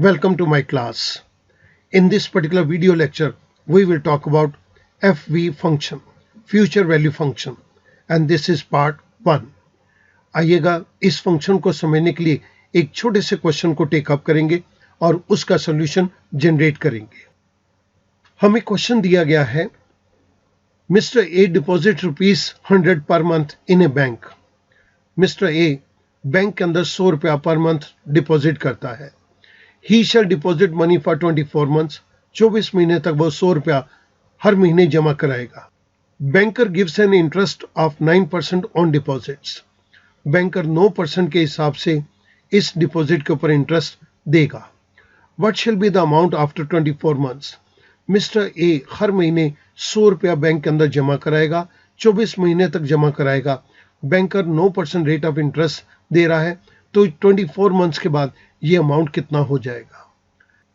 Welcome to my class. In this particular video lecture, we will talk about FV function, future value function, and this is part 1. आइएगा इस function को समझने के लिए एक छोटे से क्वेश्चन को टेक अप करेंगे और उसका सॉल्यूशन जनरेट करेंगे। हमें क्वेश्चन दिया गया है, mister A deposit ₹100 per month in A bank. Mister A bank के अंदर 100 रुपया पर मंथ डिपॉजिट करता है। He shall deposit money for 24 months. 24 महीने तक वो 100 रुपया हर महीने जमा कराएगा। Banker gives an interest of 9% on deposits. Banker 9% के हिसाब से इस डिपॉजिट के ऊपर इंटरेस्ट देगा। What shall be the amount after 24 months? Mister A हर महीने 100 रुपया बैंक के अंदर जमा कराएगा, 24 महीने तक जमा कराएगा। बैंकर 9% रेट ऑफ इंटरेस्ट दे रहा है, तो 24 मंथ्स के बाद ये अमाउंट कितना हो जाएगा।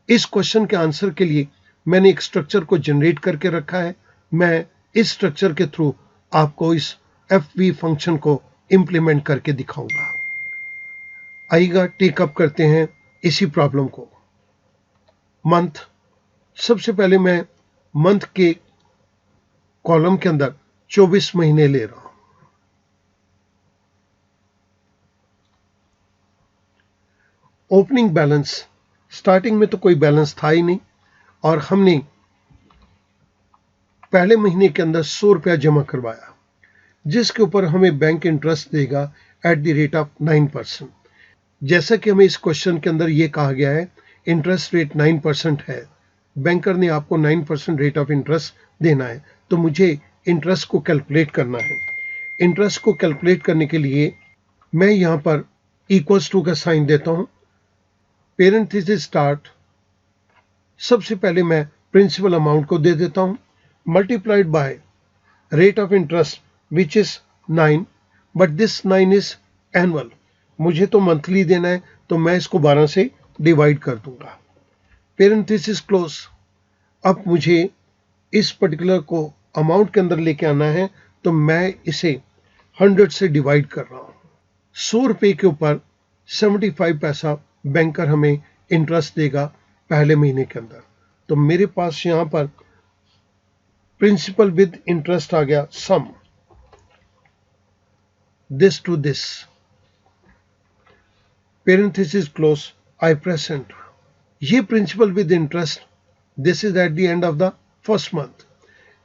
इस क्वेश्चन के आंसर के लिए मैंने एक स्ट्रक्चर को जनरेट करके रखा है। मैं इस स्ट्रक्चर के थ्रू आपको इस FV फंक्शन को इंप्लीमेंट करके दिखाऊंगा। आइएगा टेक अप करते हैं इसी प्रॉब्लम को। मंथ, सबसे पहले मैं मंथ के कॉलम के अंदर 24 महीने ले रहा हूं। ओपनिंग बैलेंस, स्टार्टिंग में तो कोई बैलेंस था ही नहीं और हमने पहले महीने के अंदर 100 रुपया जमा करवाया, जिसके ऊपर हमें बैंक इंटरेस्ट देगा एट द रेट ऑफ 9%। जैसा कि हमें इस क्वेश्चन के अंदर ये कहा गया है, इंटरेस्ट रेट 9% है, बैंकर ने आपको 9% रेट ऑफ इंटरेस्ट देना है, तो मुझे इंटरेस्ट को कैलकुलेट करना है। इंटरेस्ट को कैलकुलेट करने के लिए मैं यहाँ पर इक्वल्स टू का साइन देता हूँ। पेरेंथेसिस स्टार्ट, सबसे पहले मैं प्रिंसिपल अमाउंट को दे देता हूं, multiplied by rate of interest which is 9, but this 9 is annual. मुझे तो मंथली देना है, तो मैं इसको 12 से डिवाइड कर दूंगा। Parenthesis close. अब मुझे इस पर्टिकुलर को अमाउंट के अंदर लेके आना है, तो मैं इसे 100 से डिवाइड कर रहा हूं। 100 रुपये के ऊपर 75 पैसा बैंकर हमें इंटरेस्ट देगा पहले महीने के अंदर। तो मेरे पास यहां पर प्रिंसिपल विद इंटरेस्ट आ गया, sum this to this, parenthesis close, I press enter. ये principal with interest, this is at the end of the first month.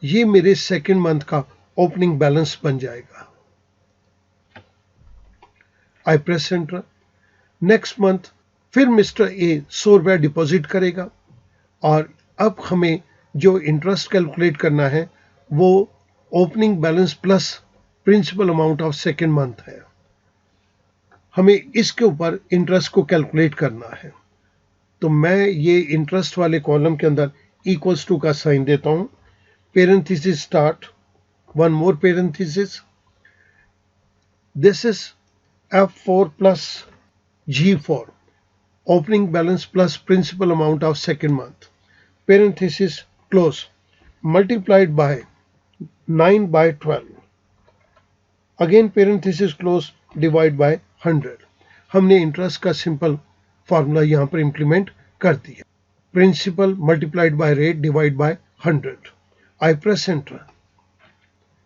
ये मेरे सेकेंड मंथ का ओपनिंग बैलेंस बन जाएगा। I press enter. Next month फिर mister A 100 रुपया deposit करेगा और अब हमें जो इंटरेस्ट कैलकुलेट करना है वो opening balance plus principal amount of second month है। हमें इसके ऊपर इंटरेस्ट को कैलकुलेट करना है, तो मैं ये इंटरेस्ट वाले कॉलम के अंदर इक्वल्स टू का साइन देता हूं। Parenthesis start, one more parenthesis, this is F4 plus G4, opening balance plus principal amount of second month, parenthesis close, multiplied by 9 by 12, again parenthesis close, divide by 100। हमने interest का simple formula यहाँ पर implement कर दिया, principal multiplied by rate divide by 100। I press enter.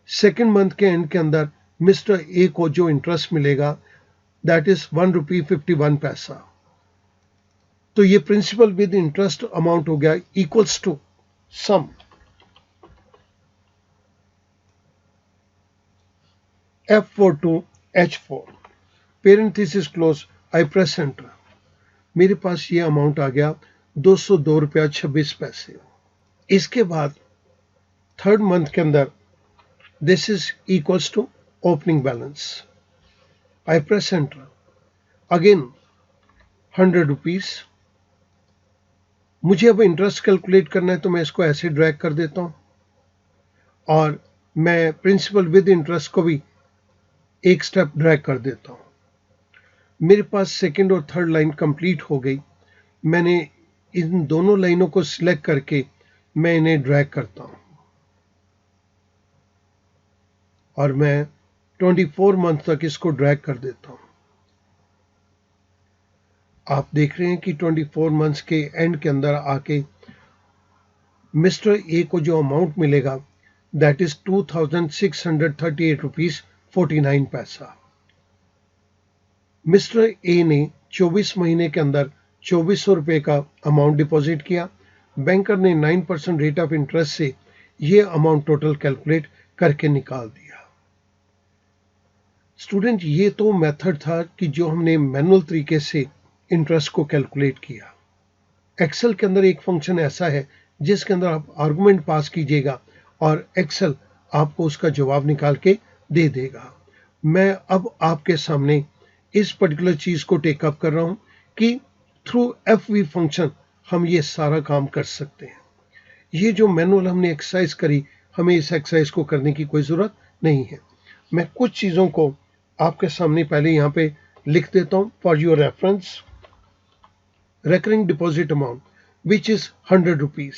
Second month के end के अंदर mister A को जो इंटरेस्ट मिलेगा दैट इज ₹1.51। तो ये प्रिंसिपल विद इंटरेस्ट अमाउंट हो गया equals to sum F4 to H4, parenthesis close, I press enter. मेरे पास ये अमाउंट आ गया 202 रुपया 26 पैसे। इसके बाद थर्ड मंथ के अंदर this is equals to opening balance. I press enter. Again 100 rupees. मुझे अब इंटरेस्ट कैलकुलेट करना है, तो मैं इसको ऐसे ड्रैग कर देता हूं और मैं प्रिंसिपल विद इंटरेस्ट को भी एक स्टेप ड्रैग कर देता हूं। मेरे पास सेकंड और थर्ड लाइन कंप्लीट हो गई। मैंने इन दोनों लाइनों को सिलेक्ट करके मैं इन्हें ड्रैग करता हूं और मैं 24 मंथ तक इसको ड्रैग कर देता हूं। आप देख रहे हैं कि 24 मंथ्स के एंड के अंदर आके मिस्टर ए को जो अमाउंट मिलेगा दैट इज 2638 रुपीज 49 पैसा। मिस्टर ए ने 24 महीने के अंदर 2400 रुपए का अमाउंट डिपॉजिट किया। बैंकर ने 9% रेट ऑफ इंटरेस्ट से ये अमाउंट टोटल कैलकुलेट करके निकाल दिया। स्टूडेंट, ये तो मेथड था कि जो हमने मैनुअल तरीके से इंटरेस्ट को कैलकुलेट किया। एक्सेल के अंदर एक फंक्शन ऐसा है जिसके अंदर आप आर्गुमेंट पास कीजिएगा और एक्सेल आपको उसका जवाब निकाल के दे देगा। मैं अब आपके सामने इस पर्टिकुलर चीज को टेकअप कर रहा हूं कि थ्रू एफवी फंक्शन हम ये सारा काम कर सकते हैं। ये जो मैनुअल हमने एक्सरसाइज करी, हमें इस एक्सरसाइज को करने की कोई जरूरत नहीं है। मैं कुछ चीजों को आपके सामने पहले यहाँ पे लिख देता हूं for your reference. Recurring deposit amount which is 100 rupees.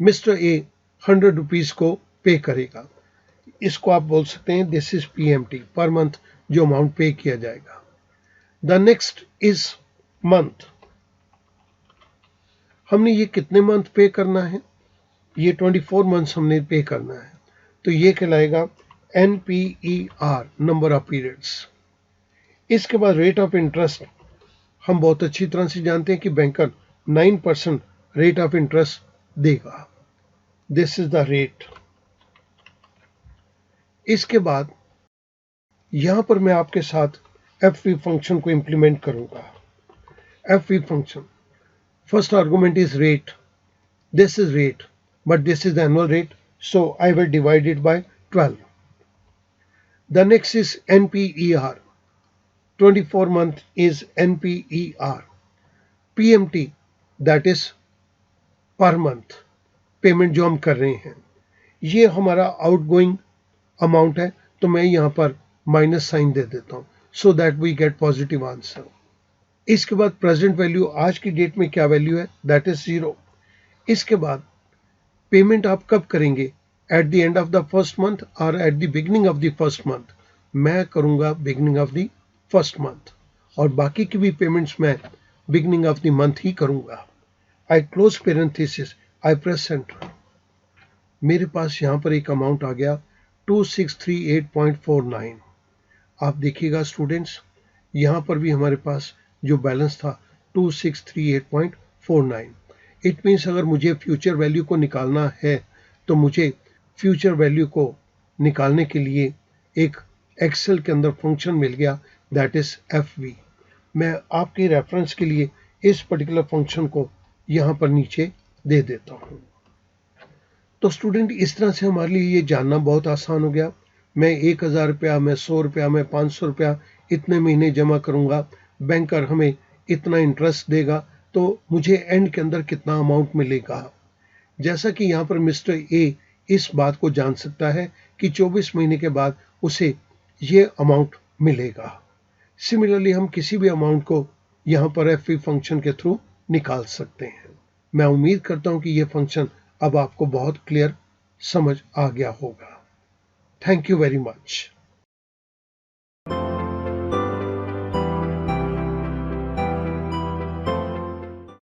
Mister A 100 rupees को पे करेगा। इसको आप बोल सकते हैं this is PMT, per month जो अमाउंट पे किया जाएगा। The next is month. हमने ये कितने मंथ पे करना है? ये 24 मंथ्स हमने पे करना है, तो ये कहलाएगा NPER, नंबर ऑफ पीरियड्स। इसके बाद रेट ऑफ इंटरेस्ट हम बहुत अच्छी तरह से जानते हैं कि बैंकर 9% रेट ऑफ इंटरेस्ट देगा। This is the rate. इसके बाद यहां पर मैं आपके साथ एफवी फंक्शन को इंप्लीमेंट करूंगा। FV function, first argument is rate. This is rate, but this is the annual rate, so I will divide it by 12. The next is NPER. 24 month is NPER. PMT, that is per month, payment जो हम कर रहे हैं। ये हमारा outgoing amount है, तो मैं यहाँ पर माइनस साइन दे देता हूँ so that we get positive answer. इसके बाद प्रेजेंट वैल्यू, आज की डेट में क्या वैल्यू है, दैट इज 0। इसके बाद पेमेंट आप कब करेंगे, at the end of the first month और at the beginning of the first month. मैं करूंगा beginning of the first month, और बाकी की भी पेमेंट्स मैं बिगिनिंग ऑफ द मंथ ही करूंगा। I close parenthesis, I press enter. मेरे पास यहां पर एक अमाउंट आ गया 2638.49। आप देखिएगा स्टूडेंट्स, यहां पर भी हमारे पास जो बैलेंस था 2638.49। इट मीन्स अगर मुझे फ्यूचर वैल्यू को निकालना है तो मुझे फ्यूचर वैल्यू को निकालने के लिए एक एक्सेल के अंदर फंक्शन मिल गया, दैट इज एफवी। मैं आपके रेफरेंस के लिए इस पर्टिकुलर फंक्शन को यहां पर नीचे दे देता हूं। तो स्टूडेंट, इस तरह से हमारे लिए ये जानना बहुत आसान हो गया। मैं 1000 रुपया, मैं 100 रुपया, मैं 500 रुपया इतने महीने जमा करूंगा, बैंकर हमें इतना इंटरेस्ट देगा, तो मुझे एंड के अंदर कितना अमाउंट मिलेगा। जैसा कि यहाँ पर मिस्टर ए इस बात को जान सकता है कि 24 महीने के बाद उसे ये अमाउंट मिलेगा। सिमिलरली हम किसी भी अमाउंट को यहाँ पर एफवी फंक्शन के थ्रू निकाल सकते हैं। मैं उम्मीद करता हूँ कि ये फंक्शन अब आपको बहुत क्लियर समझ आ गया होगा। Thank you very much.